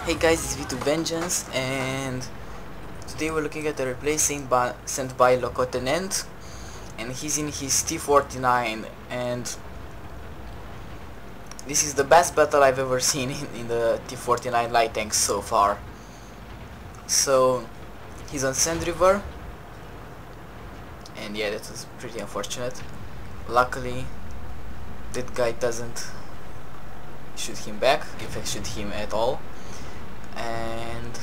Hey guys, it's V2 Vengeance, and today we're looking at a replay sent by Lieutenant, and he's in his T49, and this is the best battle I've ever seen in the T49 light tanks so far. So he's on Sand River, and yeah, that was pretty unfortunate. Luckily that guy doesn't shoot him back, in fact shoot him at all. And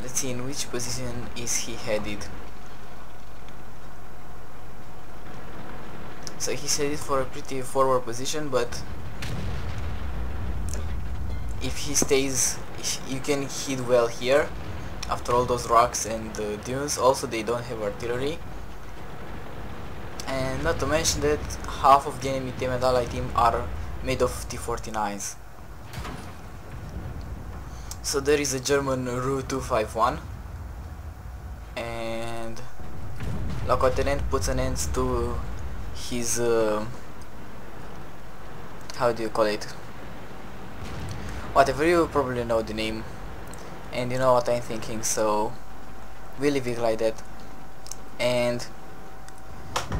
let's see in which position is he headed. So he's headed for a pretty forward position, but if he stays, you can hit well here after all those rocks and dunes. Also they don't have artillery, and not to mention that half of the enemy team and allied team are made of T49s. So there is a German Ru-251, and Lieutenant puts an end to his how do you call it? Whatever, you probably know the name and you know what I'm thinking, so we'll leave it like that. And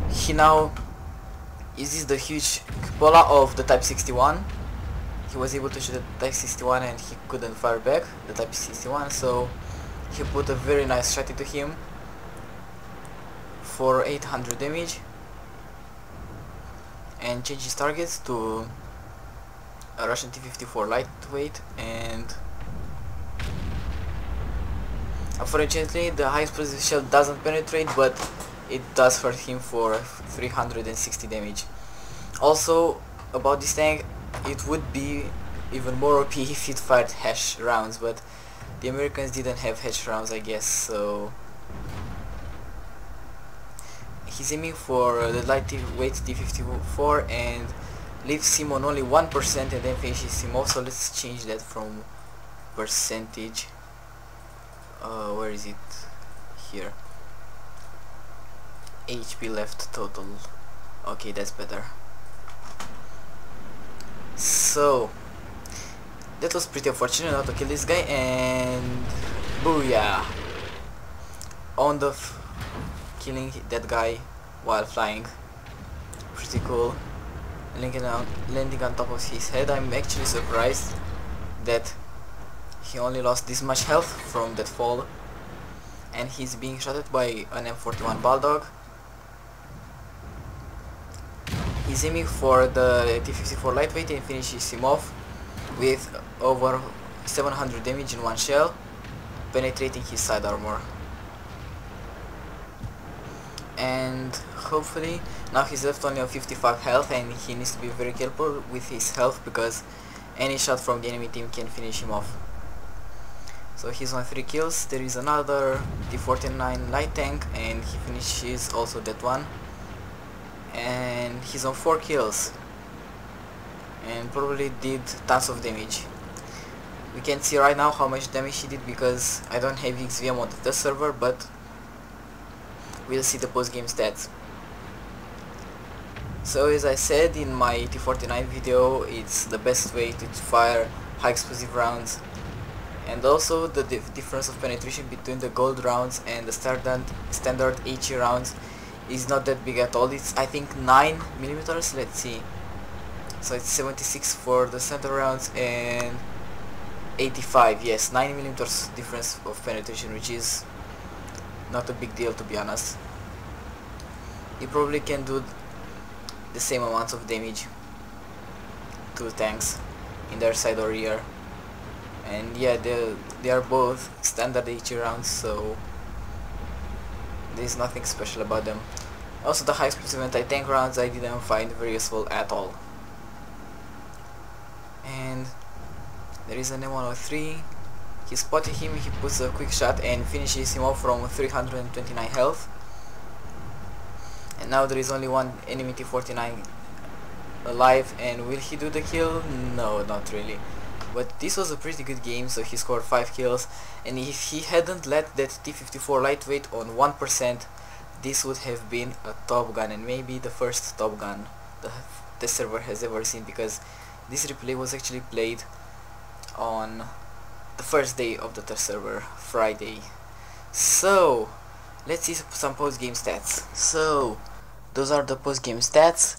he now uses the huge cupola of the Type 61. He was able to shoot the Type 61 and he couldn't fire back the Type 61, so he put a very nice shot into him for 800 damage and changed his targets to a Russian T54 lightweight. And unfortunately the high explosive shell doesn't penetrate, but it does hurt him for 360 damage. Also about this tank, it would be even more OP if it fired hash rounds, but the Americans didn't have hash rounds, I guess, so he's aiming for the lightweight T54 and leaves him on only 1% and then finishes him off. So let's change that from percentage. Where is it? Here. HP left total. Okay, that's better. So that was pretty unfortunate not to kill this guy, and booyah! On the killing that guy while flying. Pretty cool. Landing on top of his head. I'm actually surprised that he only lost this much health from that fall, and he's being shot at by an M41 Bulldog. He's aiming for the T54 lightweight and finishes him off with over 700 damage in one shell, penetrating his side armor. And hopefully now he's left only on 55 health, and he needs to be very careful with his health because any shot from the enemy team can finish him off. So he's on 3 kills. There is another T49 light tank and he finishes also that one, and he's on 4 kills and probably did tons of damage. We can't see right now how much damage he did because I don't have XVM on the test server, but we'll see the post-game stats. So as I said in my T49 video, it's the best way to fire high explosive rounds, and also the difference of penetration between the gold rounds and the standard HE rounds is not that big at all. It's I think 9mm. Let's see. So it's 76 for the center rounds and 85. Yes, 9mm difference of penetration, which is not a big deal, to be honest. You probably can do the same amounts of damage to tanks in their side or rear. And yeah, they are both standard HE rounds, so there's nothing special about them. Also the high explosive anti-tank rounds I didn't find very useful at all. And there is an M103. He spotted him, he puts a quick shot and finishes him off from 329 health. And now there is only one enemy T49 alive, and will he do the kill? No, not really. But this was a pretty good game, so he scored 5 kills, and if he hadn't let that T54 lightweight on 1%, this would have been a Top Gun, and maybe the first Top Gun the server has ever seen, because this replay was actually played on the first day of the test server, Friday. So let's see some post-game stats. So those are the post-game stats.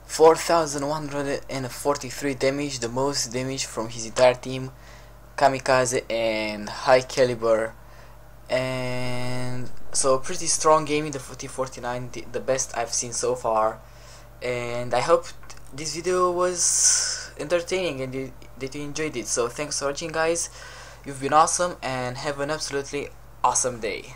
4143 damage, the most damage from his entire team, kamikaze and high caliber, and so pretty strong game in the T49, the best I've seen so far. And I hope this video was entertaining and that you enjoyed it. So thanks for watching, guys. You've been awesome and have an absolutely awesome day.